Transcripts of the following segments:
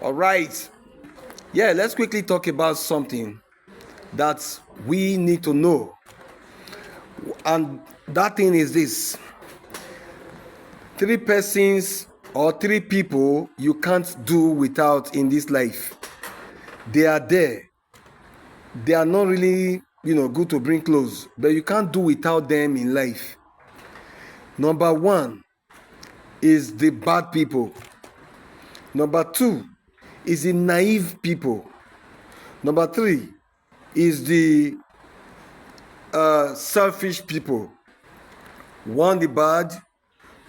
All right. Yeah, let's quickly talk about something that we need to know. And that thing is this: three persons or three people you can't do without in this life. They are there. They are not really, good to bring close, but you can't do without them in life. Number one is the bad people. Number two is the naive people. Number three is the selfish people. One, the bad.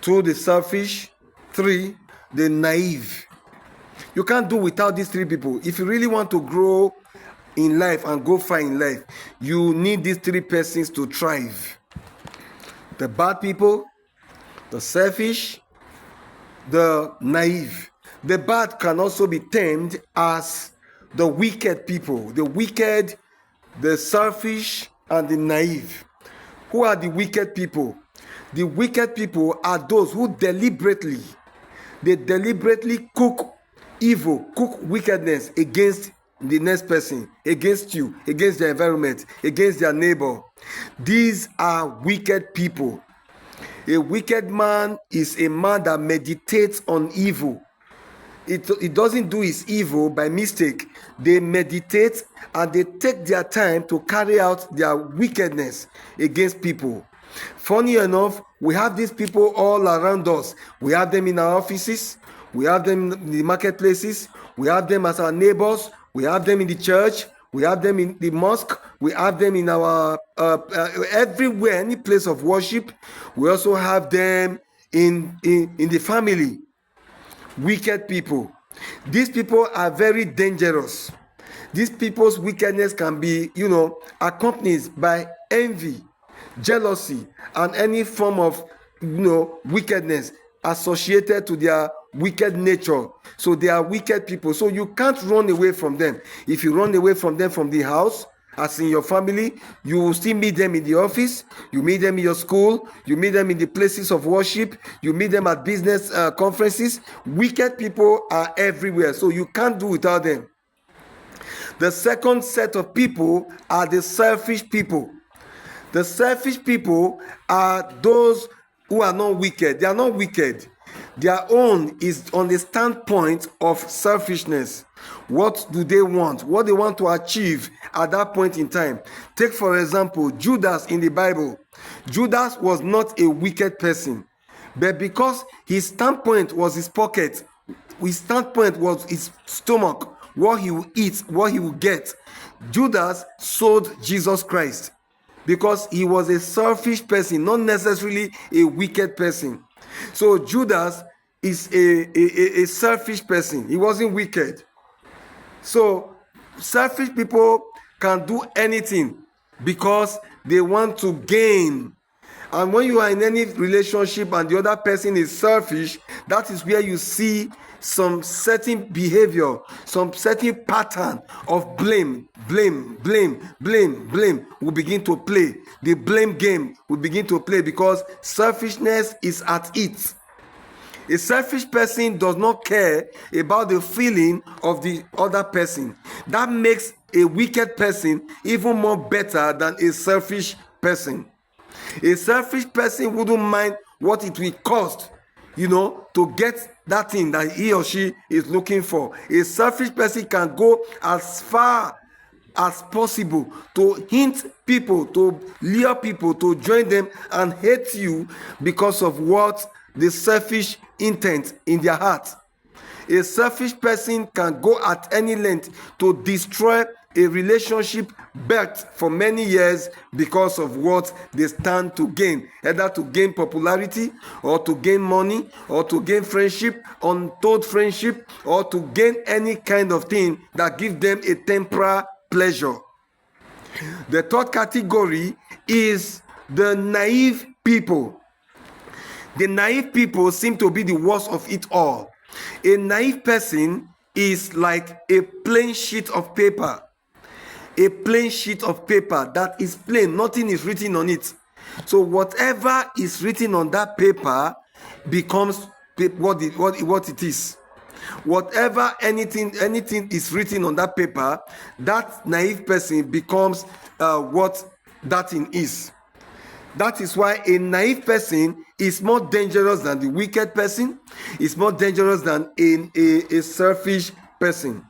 Two, the selfish. Three, the naive. You can't do without these three people. If you really want to grow in life and go far in life, you need these three persons to thrive: the bad people, the selfish, the naive. The bad can also be termed as the wicked people. The wicked, the selfish, and the naive. Who are the wicked people? The wicked people are those who deliberately cook evil, cook wickedness against the next person, against you, against the environment, against their neighbor. These are wicked people. A wicked man is a man that meditates on evil. It doesn't do his evil by mistake. They meditate and they take their time to carry out their wickedness against people. Funny enough, we have these people all around us. We have them in our offices. We have them in the marketplaces. We have them as our neighbors. We have them in the church. We have them in the mosque. We have them in our everywhere, any place of worship. We also have them in the family. Wicked people. These people are very dangerous. These people's wickedness can be, accompanied by envy, jealousy, and any form of, wickedness associated to their wicked nature. So they are wicked people. So you can't run away from them. If you run away from them from the house, as in your family, you will still meet them in the office, you meet them in your school, you meet them in the places of worship, you meet them at business conferences. Wicked people are everywhere, so you can't do without them. The second set of people are the selfish people. The selfish people are those who are not wicked. They are not wicked. Their own is on the standpoint of selfishness. What do they want? What they want to achieve at that point in time. Take, for example, Judas in the Bible. Judas was not a wicked person, but because his standpoint was his pocket, his standpoint was his stomach, what he will eat, what he will get, Judas sold Jesus Christ because he was a selfish person, not necessarily a wicked person. So Judas is a selfish person. He wasn't wicked. So selfish people can do anything because they want to gain. And when you are in any relationship and the other person is selfish, that is where you see some certain behavior, some certain pattern of blame will begin to play. The blame game will begin to play because selfishness is at it. A selfish person does not care about the feeling of the other person. That makes a wicked person even more better than a selfish person. A selfish person wouldn't mind what it will cost, to get that thing that he or she is looking for. A selfish person can go as far as possible to hint people, to lure people to join them and hate you because of what the selfish intent in their heart. A selfish person can go at any length to destroy a relationship built for many years because of what they stand to gain, either to gain popularity or to gain money or to gain friendship, untold friendship, or to gain any kind of thing that gives them a temporary pleasure. The third category is the naive people. The naive people seem to be the worst of it all. A naive person is like a plain sheet of paper. A plain sheet of paper that is plain, nothing is written on it. So whatever is written on that paper becomes what it is. Whatever anything is written on that paper, that naive person becomes what that thing is. That is why a naive person is more dangerous than the wicked person, is more dangerous than a selfish person.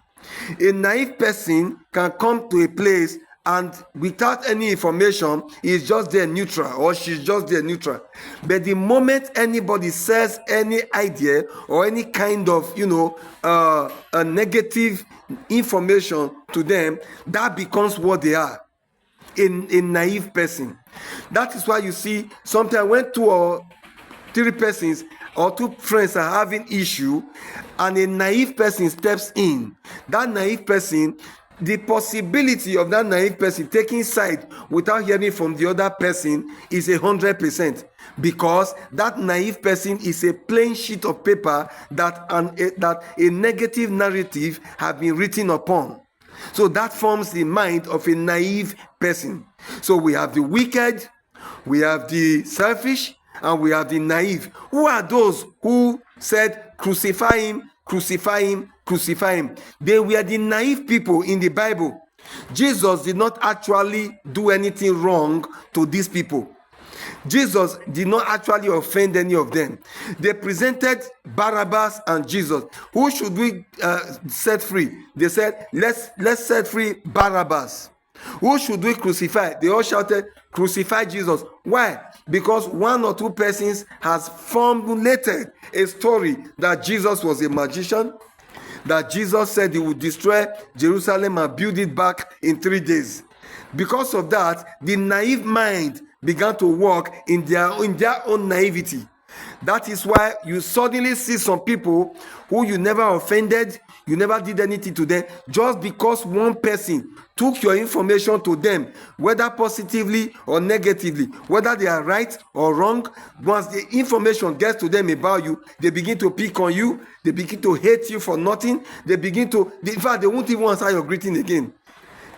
A naive person can come to a place and without any information, is just there neutral, or she's just there neutral. But the moment anybody says any idea or any kind of a negative information to them, that becomes what they are, a naive person. That is why you see sometimes when 2 or 3 persons or 2 friends are having issue and a naive person steps in, that naive person, the possibility of that naive person taking side without hearing from the other person is 100%, because that naive person is a plain sheet of paper that a negative narrative have been written upon. So that forms the mind of a naive person. So we have the wicked, we have the selfish, and we have the naive. Who are those who said, crucify him, crucify him, crucify him? They were the naive people in the Bible. Jesus did not actually do anything wrong to these people. Jesus did not actually offend any of them. They presented Barabbas and Jesus. Who should we set free? They said, let's set free Barabbas. Who should we crucify? They all shouted, crucify Jesus. Why? Because 1 or 2 persons has formulated a story that Jesus was a magician, that Jesus said he would destroy Jerusalem and build it back in 3 days. Because of that, the naive mind began to work in their own naivety. That is why you suddenly see some people who you never offended, you never did anything to them, just because one person took your information to them, whether positively or negatively, whether they are right or wrong. Once the information gets to them about you, they begin to pick on you, they begin to hate you for nothing, in fact, they won't even answer your greeting again.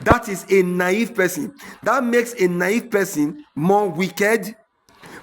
That is a naive person. That makes a naive person more wicked,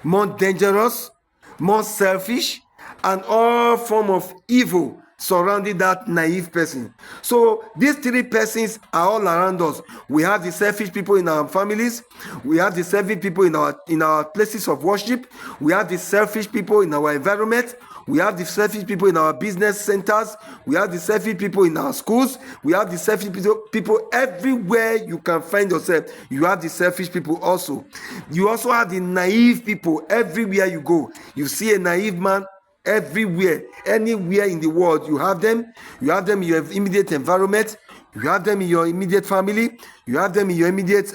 more dangerous, more selfish, and all form of evil surrounding that naive person. So these 3 persons are all around us. We have the selfish people in our families. We have the selfish people in our places of worship. We have the selfish people in our environment. We have the selfish people in our business centers. We have the selfish people in our schools. We have the selfish people everywhere you can find yourself. You have the selfish people also. You also have the naive people everywhere you go. You see a naive man everywhere, anywhere in the world. You have them. You have them in your immediate environment. You have them in your immediate family. You have them in your immediate,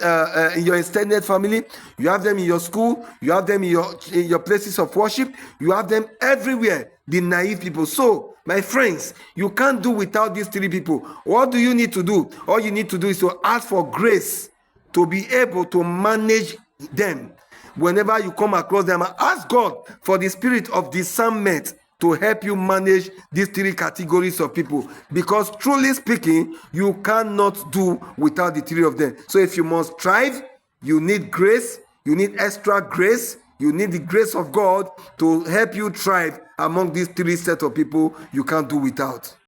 in your extended family. You have them in your school. You have them in your places of worship. You have them everywhere, the naive people. So, my friends, you can't do without these 3 people. What do you need to do? All you need to do is to ask for grace to be able to manage them. Whenever you come across them, ask God for the spirit of discernment to help you manage these 3 categories of people, because truly speaking, you cannot do without the 3 of them. So if you must strive, you need grace, you need extra grace, you need the grace of God to help you thrive among these 3 sets of people you can't do without.